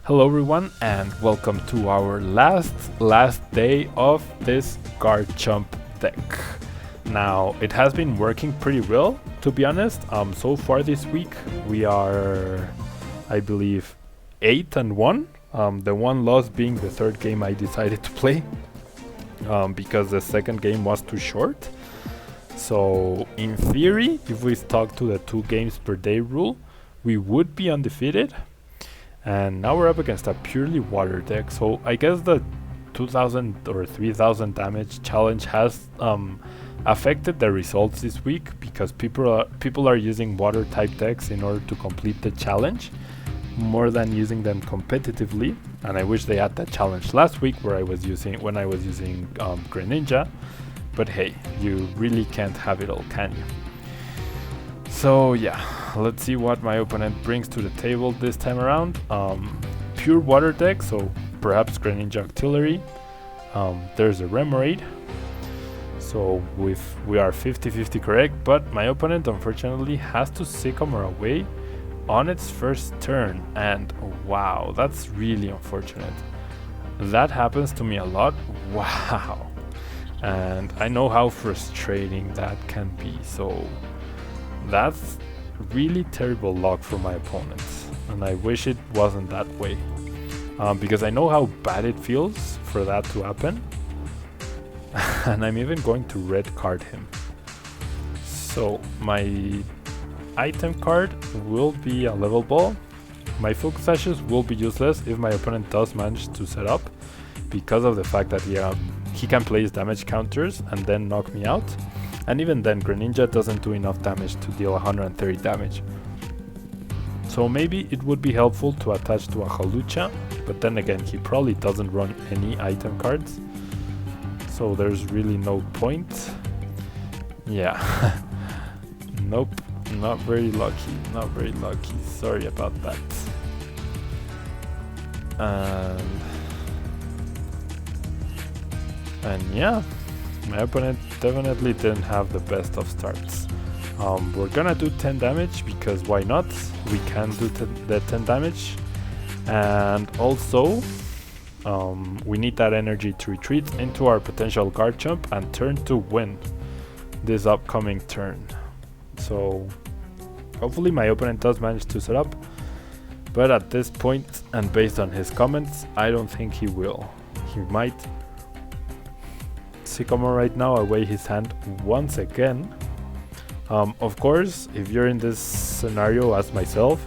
Hello everyone and welcome to our last day of this Garchomp deck. Now it has been working pretty well, to be honest. So far this week we are, I believe, 8-1. The one loss being the third game I decided to play because the second game was too short. So in theory, if we stuck to the 2 games per day rule, we would be undefeated. And now we're up against a purely water deck, so I guess the 2000 or 3000 damage challenge has affected the results this week because people are using water type decks in order to complete the challenge more than using them competitively. And I wish they had that challenge last week when I was using Greninja, but hey, you really can't have it all, can you? So yeah, let's see what my opponent brings to the table this time around. Pure water deck, so perhaps Greninja Artillery. There's a Remoraid. So we are 50-50 correct, but my opponent unfortunately has to Sycamore away on its first turn, and wow, that's really unfortunate. That happens to me a lot. Wow. And I know how frustrating that can be, so that's really terrible luck for my opponents, and I wish it wasn't that way, because I know how bad it feels for that to happen. And I'm even going to red card him. So my item card will be a level ball. My focus sashes will be useless if my opponent does manage to set up, because of the fact that he can place damage counters and then knock me out. And even then, Greninja doesn't do enough damage to deal 130 damage. So maybe it would be helpful to attach to a Hawlucha, but then again, he probably doesn't run any item cards, so there's really no point. Yeah. Nope, not very lucky, sorry about that. And yeah, my opponent definitely didn't have the best of starts. We're gonna do 10 damage because why not? We can do the 10 damage. And also, we need that energy to retreat into our potential Garchomp and turn to win this upcoming turn. So hopefully my opponent does manage to set up. But at this point, and based on his comments, I don't think he will. He might Sycamore right now away his hand once again. Of course, if you're in this scenario as myself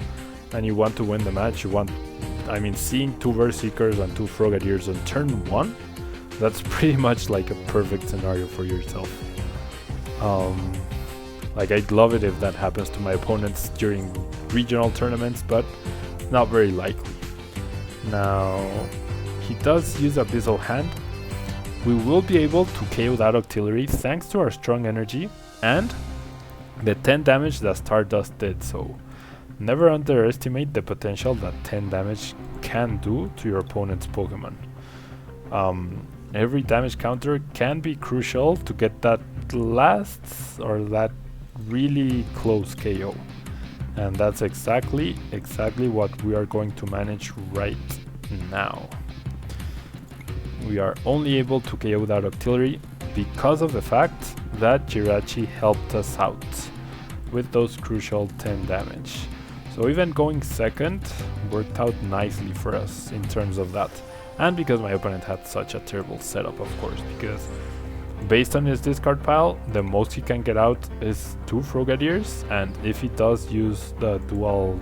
and you want to win the match, seeing 2 Berserkers and 2 Frogadiers on turn 1, that's pretty much like a perfect scenario for yourself. I'd love it if that happens to my opponents during regional tournaments, but not very likely. Now, he does use Abyssal Hand. We will be able to KO that Octillery thanks to our strong energy and the 10 damage that Stardust did, so never underestimate the potential that 10 damage can do to your opponent's Pokemon. Every damage counter can be crucial to get that last or that really close KO, and that's exactly what we are going to manage right now. We are only able to KO that Octillery because of the fact that Jirachi helped us out with those crucial 10 damage. So even going second worked out nicely for us in terms of that. And because my opponent had such a terrible setup, of course, because based on his discard pile, the most he can get out is 2 Frogadiers, and if he does use the dual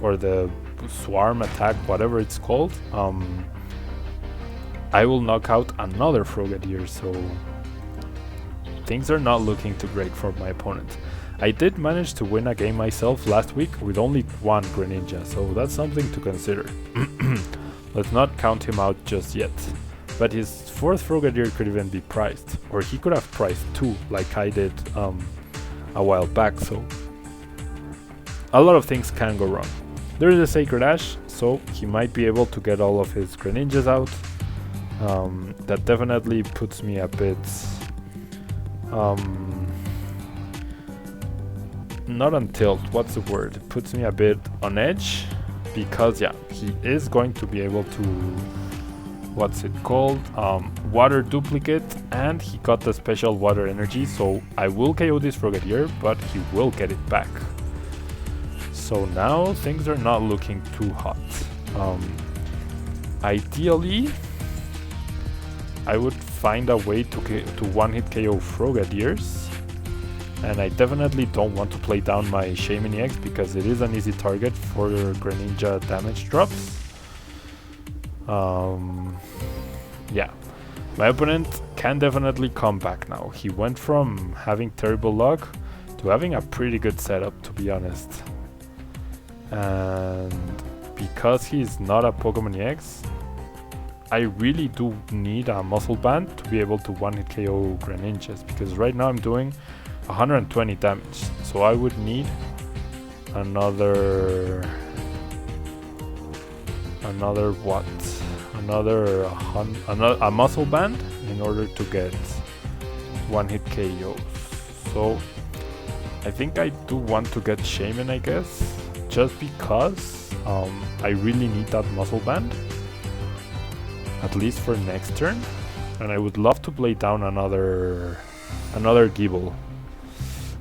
or the swarm attack, whatever it's called, I will knock out another Frogadier, so things are not looking too great for my opponent. I did manage to win a game myself last week with only 1 Greninja, so that's something to consider. Let's not count him out just yet. But his 4th Frogadier could even be priced, or he could have priced 2 like I did a while back, so a lot of things can go wrong. There is a Sacred Ash, so he might be able to get all of his Greninjas out. That definitely puts me a bit not on tilt, what's the word? It puts me a bit on edge because yeah, he is going to be able to, what's it called, water duplicate, and he got the special water energy, so I will KO this Frogadier, but he will get it back. So now things are not looking too hot. Ideally, I would find a way to one-hit KO Frogadiers, and I definitely don't want to play down my Shaymin EX because it is an easy target for Greninja damage drops. Yeah, my opponent can definitely come back now. He went from having terrible luck to having a pretty good setup, to be honest. And because he's not a Pokemon EX, I really do need a Muscle Band to be able to one-hit KO Greninjas, because right now I'm doing 120 damage, so I would need another what? A Muscle Band in order to get one-hit KOs. So I think I do want to get Shaymin, I guess, just because I really need that Muscle Band, at least for next turn, and I would love to play down another Gible.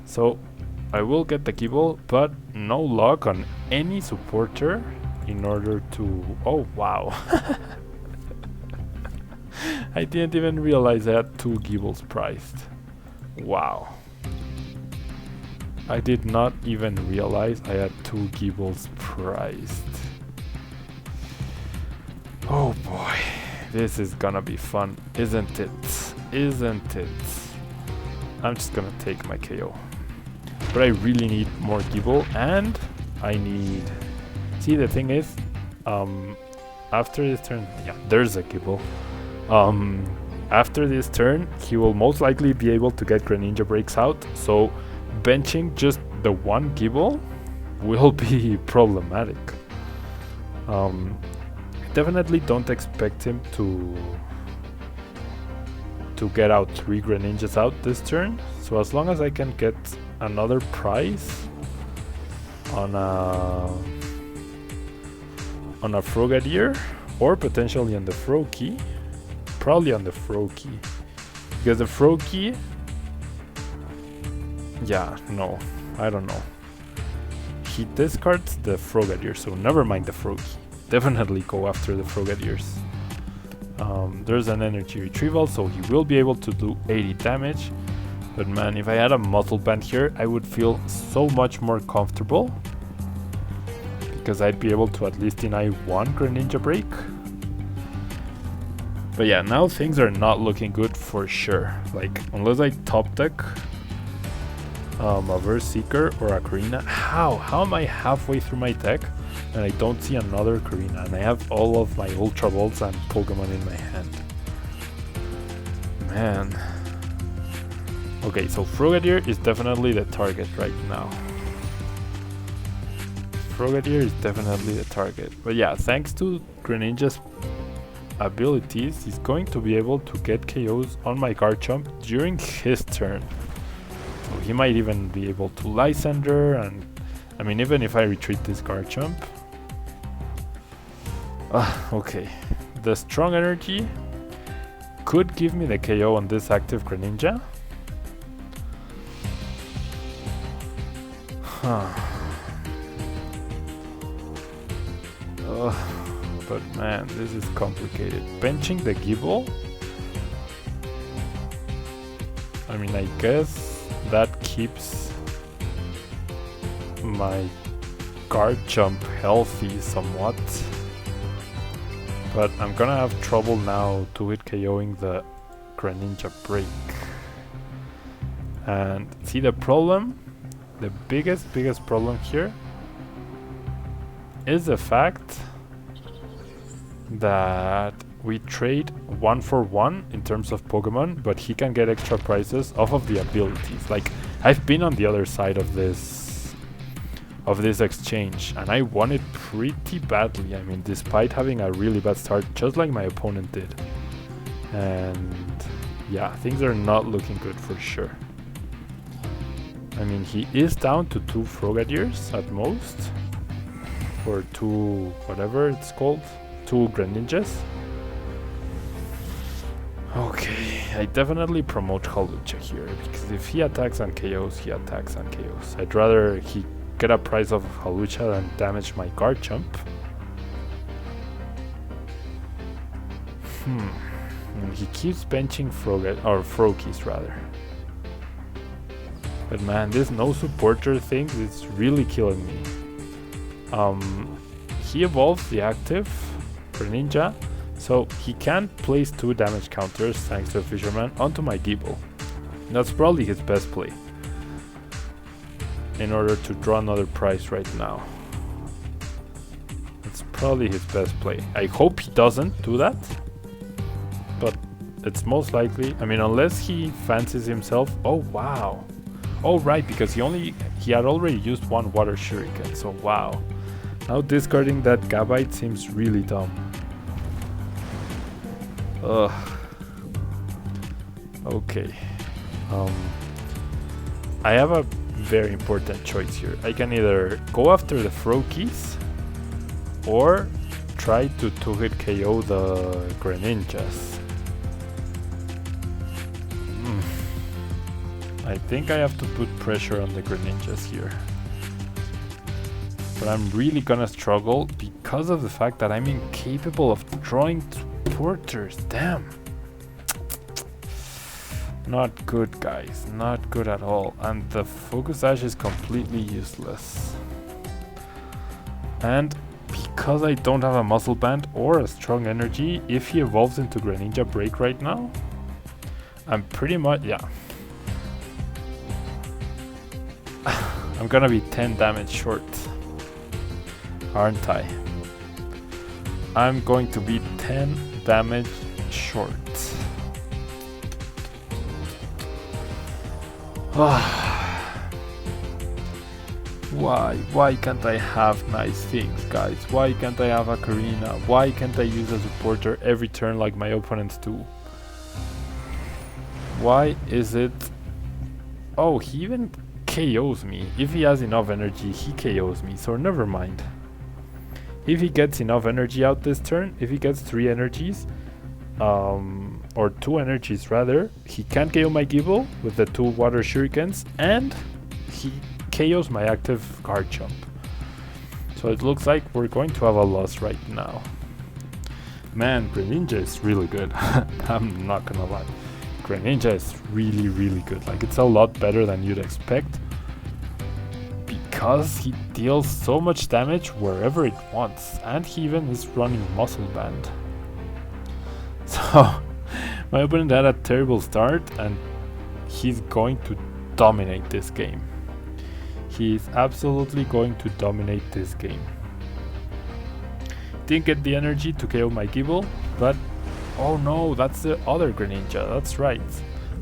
So I will get the Gible, but no luck on any supporter in order to... Oh wow. I didn't even realize I had 2 Gibles priced. Wow. I did not even realize I had 2 Gibles priced. Oh boy. This is gonna be fun, isn't it? Isn't it? I'm just gonna take my KO. But I really need more Gible, and I need... See, the thing is, after this turn... Yeah, there's a Gible. After this turn, he will most likely be able to get Greninja breaks out, so benching just the one Gible will be problematic. Definitely don't expect him to get out 3 Greninjas out this turn, so as long as I can get another prize on a Frogadier, or potentially on the Froakie, probably on the Froakie, because the Froakie, yeah, no, I don't know, he discards the Frogadier, so never mind the Froakie. Definitely go after the Frogadiers. There's an energy retrieval, so he will be able to do 80 damage. But man, if I had a Muscle Band here, I would feel so much more comfortable, because I'd be able to at least deny 1 Greninja break. But yeah, now things are not looking good for sure. Like, unless I top deck a Verse Seeker or a Karina. How am I halfway through my deck and I don't see another Karina, and I have all of my Ultra Balls and Pokemon in my hand? Man. Okay, so Frogadier is definitely the target right now. Frogadier is definitely the target. But yeah, thanks to Greninja's abilities, he's going to be able to get KOs on my Garchomp during his turn. So he might even be able to Lysander, and I mean, even if I retreat this Garchomp. Okay. The strong energy could give me the KO on this active Greninja. But man, this is complicated. Benching the Gible? I mean, I guess that keeps my Garchomp healthy somewhat. But I'm gonna have trouble now to hit KOing the Greninja break. And see, the problem, the biggest problem here is the fact that we trade 1 for 1 in terms of Pokemon, but he can get extra prizes off of the abilities. Like, I've been on the other side of this exchange, and I won it pretty badly. I mean, despite having a really bad start, just like my opponent did. And yeah, things are not looking good for sure. I mean, he is down to 2 Frogadiers at most. or 2 whatever it's called, 2 Greninjas. Okay, I definitely promote Hawlucha here, because if he attacks and KOs, he attacks and KOs. I'd rather he get a price of Hawlucha than damage my Garchomp. And he keeps benching Froakies rather. But man, this no supporter thing is really killing me. He evolves the active Greninja, so he can place 2 damage counters thanks to a Fisherman onto my Gible. That's probably his best play in order to draw another prize right now. It's probably his best play. I hope he doesn't do that, but it's most likely. I mean, unless he fancies himself. Oh wow. Oh right, because he had already used 1 Water Shuriken, so wow. Now discarding that Gabite seems really dumb. Ugh. Okay. I have a very important choice here. I can either go after the Froakies or try to 2-hit KO the Greninjas. I think I have to put pressure on the Greninjas here. But I'm really gonna struggle because of the fact that I'm incapable of drawing supporters. Damn. Not good, guys. Not good at all. And the Focus Sash is completely useless. And because I don't have a Muscle Band or a Strong Energy, if he evolves into Greninja Break right now, I'm pretty much, yeah. I'm gonna be 10 damage short, aren't I? I'm going to be 10 damage short. Why can't I have nice things, guys? Why can't I have a Karina? Why can't I use a supporter every turn like my opponents do? Why is it? Oh, he even KOs me. If he has enough energy, he KOs me, so never mind. If he gets enough energy out this turn, if he gets 3 energies, or 2 energies rather, he can KO my Gible with the 2 Water Shurikens, and he KOs my active Garchomp. So it looks like we're going to have a loss right now. Man, Greninja is really good. I'm not gonna lie. Greninja is really, really good. Like, it's a lot better than you'd expect, because he deals so much damage wherever it wants, and he even is running Muscle Band. So my opponent had a terrible start, and he's going to dominate this game. He's absolutely going to dominate this game. Didn't get the energy to KO my Gible, but oh no, that's the other Greninja, that's right.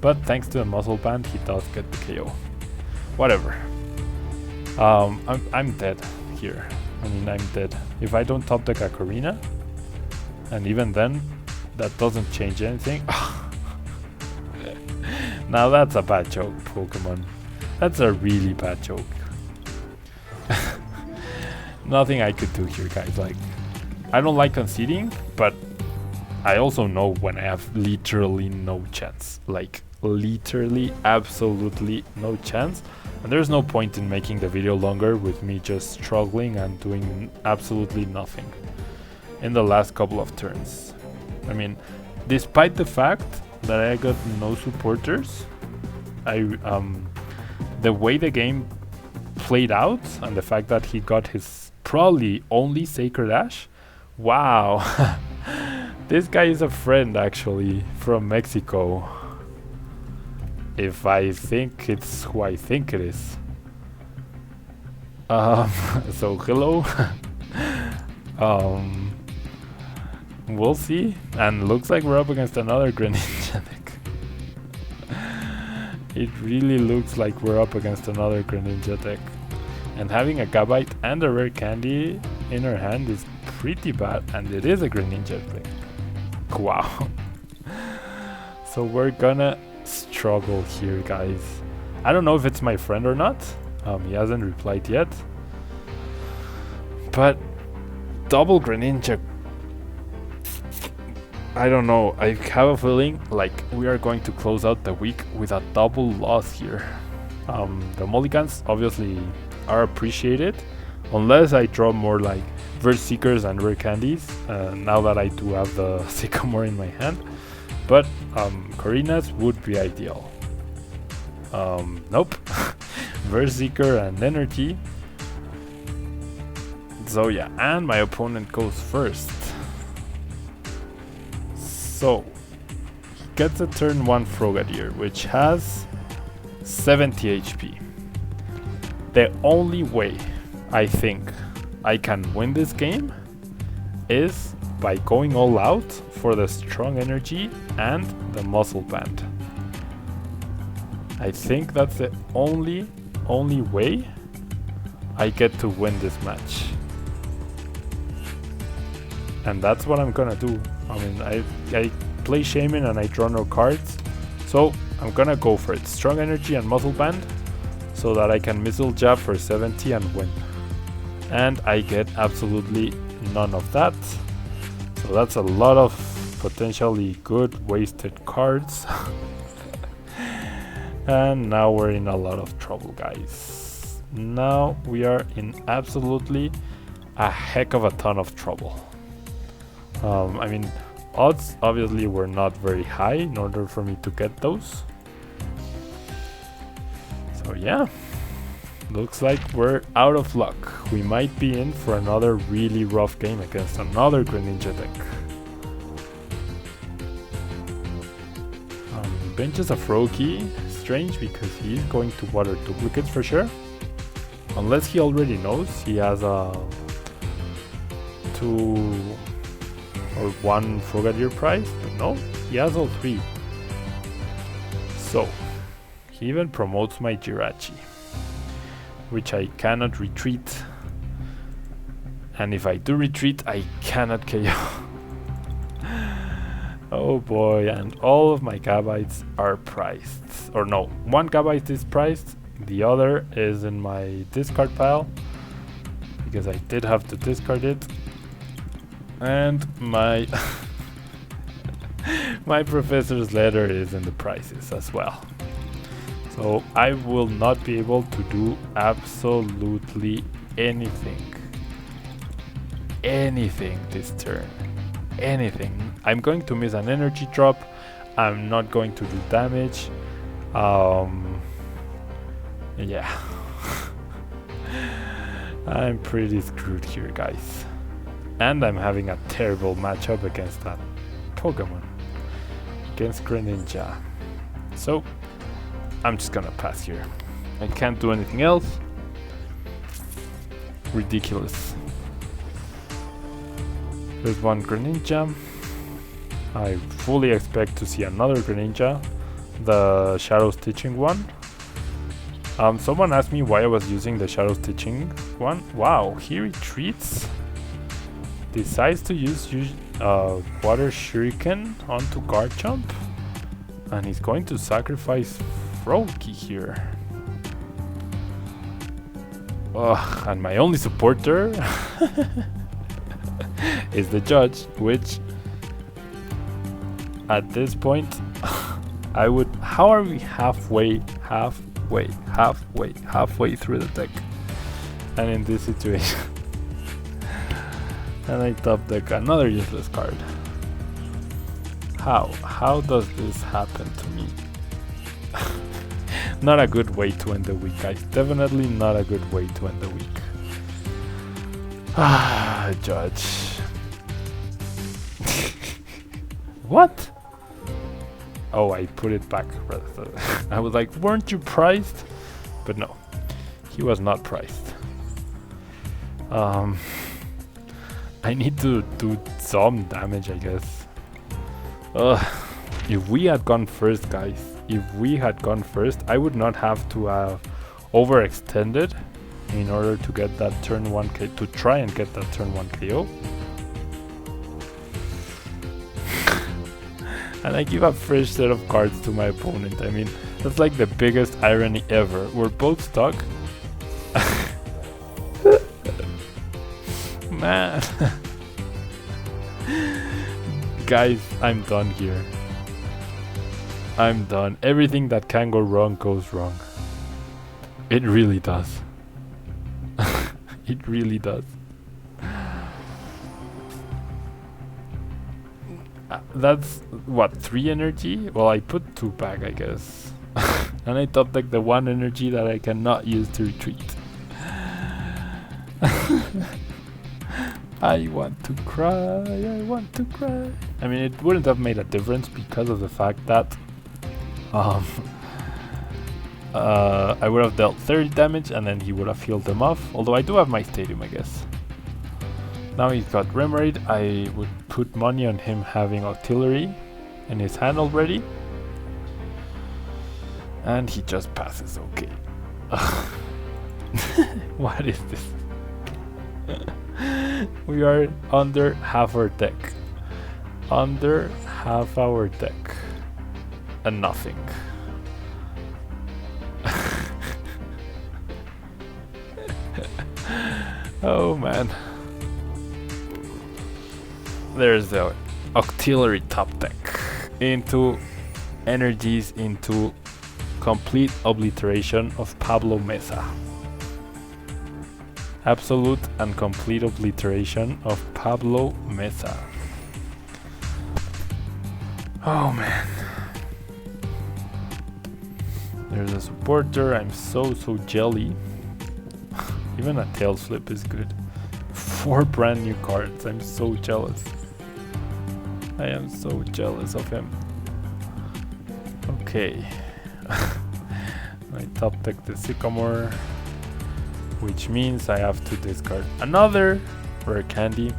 But thanks to the Muscle Band, he does get the KO. Whatever. I'm dead here. I mean, I'm dead. If I don't top deck a Karina, and even then, that doesn't change anything. Now that's a bad joke, Pokemon. That's a really bad joke. Nothing I could do here, guys. Like, I don't like conceding, but I also know when I have literally no chance. Like, literally, absolutely no chance. And there's no point in making the video longer with me just struggling and doing absolutely nothing in the last couple of turns. I mean, despite the fact that I got no supporters, the way the game played out and the fact that he got his probably only Sacred Ash, wow. This guy is a friend actually from Mexico. If I think it's who I think it is. So hello. We'll see. And looks like we're up against another Greninja deck. It really looks like we're up against another Greninja deck. And having a Gabite and a rare candy in her hand is pretty bad. And it is a Greninja deck. Wow. So we're gonna struggle here, guys. I don't know if it's my friend or not. He hasn't replied yet. But double Greninja. I don't know. I have a feeling like we are going to close out the week with a double loss here. The mulligans obviously are appreciated, unless I draw more like Verse Seekers and Rare Candies, now that I do have the Sycamore in my hand. But Corinas would be ideal. Nope. Verse Seeker and Energy. So yeah, and my opponent goes first. So he gets a turn 1 Frogadier, which has 70 HP. The only way I think I can win this game is by going all out for the strong energy and the muscle band. I think that's the only way I get to win this match. And that's what I'm gonna do. I mean, I play Shaymin and I draw no cards, so I'm gonna go for it. Strong energy and muscle band, so that I can missile jab for 70 and win. And I get absolutely none of that. So that's a lot of potentially good wasted cards. And now we're in a lot of trouble, guys. Now we are in absolutely a heck of a ton of trouble. I mean, odds obviously were not very high in order for me to get those. So yeah, looks like we're out of luck. We might be in for another really rough game against another Greninja deck. Benches a Froakie. Strange, because he's going to water duplicates for sure. Unless he already knows he has a 2 or 1 Frogadier prize, but no, he has all 3. So he even promotes my Jirachi, which I cannot retreat, and if I do retreat I cannot KO. Oh boy, and all of my Gabites are priced. Or no, one Gabite is priced, the other is in my discard pile, because I did have to discard it. And my my Professor's Letter is in the prices as well. So I will not be able to do absolutely anything this turn. Anything. I'm going to miss an energy drop. I'm not going to do damage. Yeah. I'm pretty screwed here, guys. And I'm having a terrible matchup against that Pokemon. Against Greninja. So I'm just gonna pass here. I can't do anything else. Ridiculous. There's one Greninja. I fully expect to see another Greninja, the Shadow Stitching one. Someone asked me why I was using the Shadow Stitching one. Wow, he retreats. Decides to use Water Shuriken onto Garchomp. And he's going to sacrifice Froakie here. Ugh, and my only supporter is the judge, which at this point I would... How are we halfway through the deck? And in this situation and I top deck another useless card. How does this happen to me? Not a good way to end the week, guys. Definitely not a good way to end the week. Ah, judge. What? Oh, I put it back. I was like, weren't you priced? But no, he was not priced. I need to do some damage, I guess. If we had gone first, guys, I would not have to have overextended in order to get that turn 1 KO, to try and get that turn 1 KO. And I give a fresh set of cards to my opponent. I mean, that's like the biggest irony ever. We're both stuck. Man. Guys, I'm done here. I'm done. Everything that can go wrong goes wrong. It really does. It really does. That's what, 3 energy? Well, I put 2 back, I guess. And I top deck the 1 energy that I cannot use to retreat. I want to cry, I want to cry. I mean, it wouldn't have made a difference because of the fact that I would have dealt 30 damage and then he would have healed them off. Although I do have my stadium, I guess. Now he's got Remoraid. I would put money on him having artillery in his hand already. And he just passes, okay. What is this? We are under half our deck. Under half our deck. And nothing. Oh man. There's the auxiliary top deck. Into energies, into complete obliteration of Pablo Mesa. Absolute and complete obliteration of Pablo Mesa. Oh man. There's a supporter. I'm so jelly. Even a tail flip is good. 4 brand new cards. I'm so jealous. I am so jealous of him. Okay. I top deck the Sycamore, which means I have to discard another rare candy.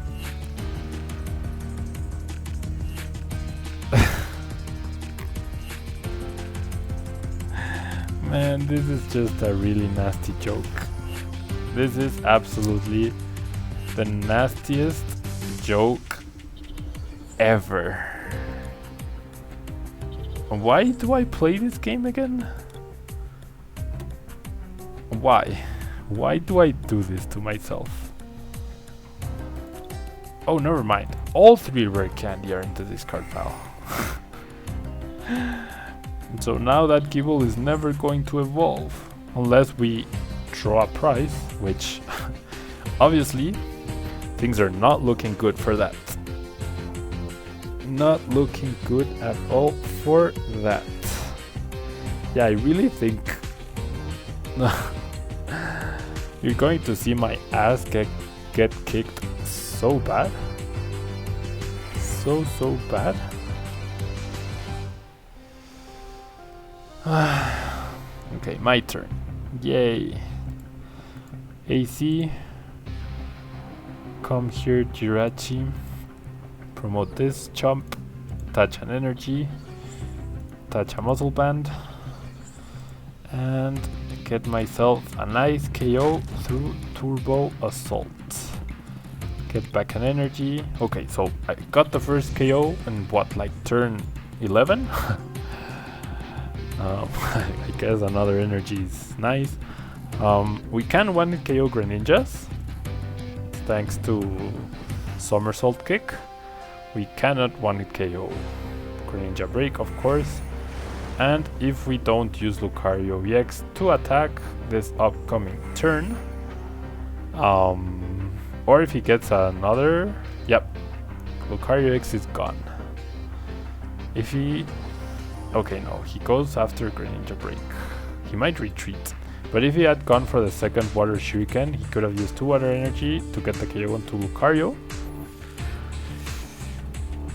Man, this is just a really nasty joke. This is absolutely the nastiest joke ever. Why do I play this game again? Why? Why do I do this to myself? Oh, never mind. All 3 rare candy are in the discard pile. So now that Gible is never going to evolve. Unless we draw a prize, which obviously things are not looking good for that. Not looking good at all for that. Yeah, I really think you're going to see my ass get kicked so bad. So bad. Okay, my turn. Yay. AC. Come here, Jirachi. Promote this chomp. Attach an energy. Attach a muscle band. And get myself a nice KO through Turbo Assault. Get back an energy. Okay, so I got the first KO in what, like turn 11? I guess another energy is nice. We can one KO Greninjas thanks to Somersault Kick. We cannot one KO Greninja Break, of course. And if we don't use Lucario EX to attack this upcoming turn, or if he gets another, yep, Lucario EX is gone. If he, okay, no, he goes after Greninja Break. He might retreat, but if he had gone for the second Water Shuriken, he could have used 2 Water Energy to get the KO onto Lucario.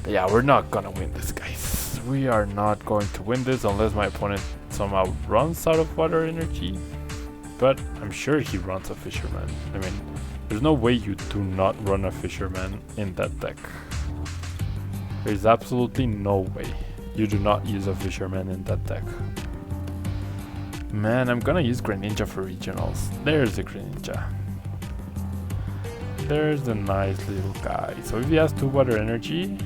But yeah, we're not gonna win this, guys. We are not going to win this unless my opponent somehow runs out of Water Energy. But I'm sure he runs a Fisherman. I mean, there's no way you do not run a Fisherman in that deck. There's absolutely no way you do not use a Fisherman in that deck. Man, I'm gonna use Greninja for regionals. There's the Greninja. There's the nice little guy. So if he has 2 Water Energy,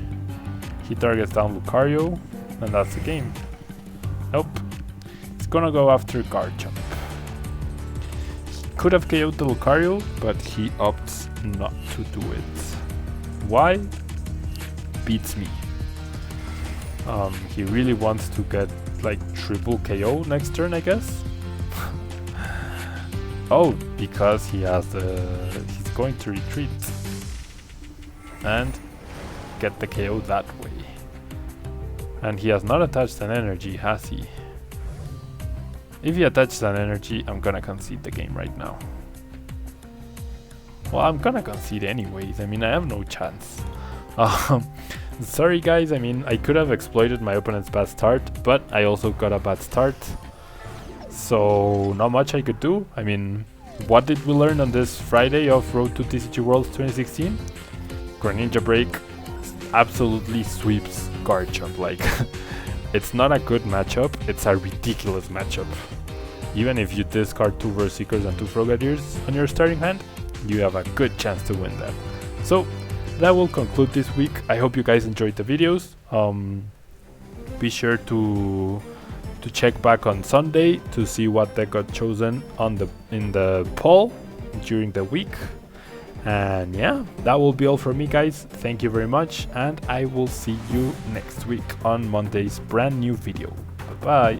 he targets down Lucario, and that's the game. Nope. It's gonna go after Garchomp. He could have KO'd the Lucario, but he opts not to do it. Why? beats me. He really wants to get like triple KO next turn, I guess. Oh, because he has he's going to retreat and get the KO that way. And he has not attached an energy, has he? If he attaches an energy, I'm gonna concede the game right now. Well, I'm gonna concede anyways. I mean, I have no chance. Sorry guys, I mean, I could have exploited my opponent's bad start, but I also got a bad start. So, not much I could do. I mean, what did we learn on this Friday of Road to TCG Worlds 2016? Greninja Break absolutely sweeps Garchomp. Like, it's not a good matchup, it's a ridiculous matchup. Even if you discard 2 Verse Seekers and 2 Frogadiers on your starting hand, you have a good chance to win that. So, that will conclude this week. I hope you guys enjoyed the videos. Be sure to check back on Sunday to see what deck got chosen in the poll during the week. And yeah, that will be all from me, guys. Thank you very much, and I will see you next week on Monday's brand new video. Bye bye.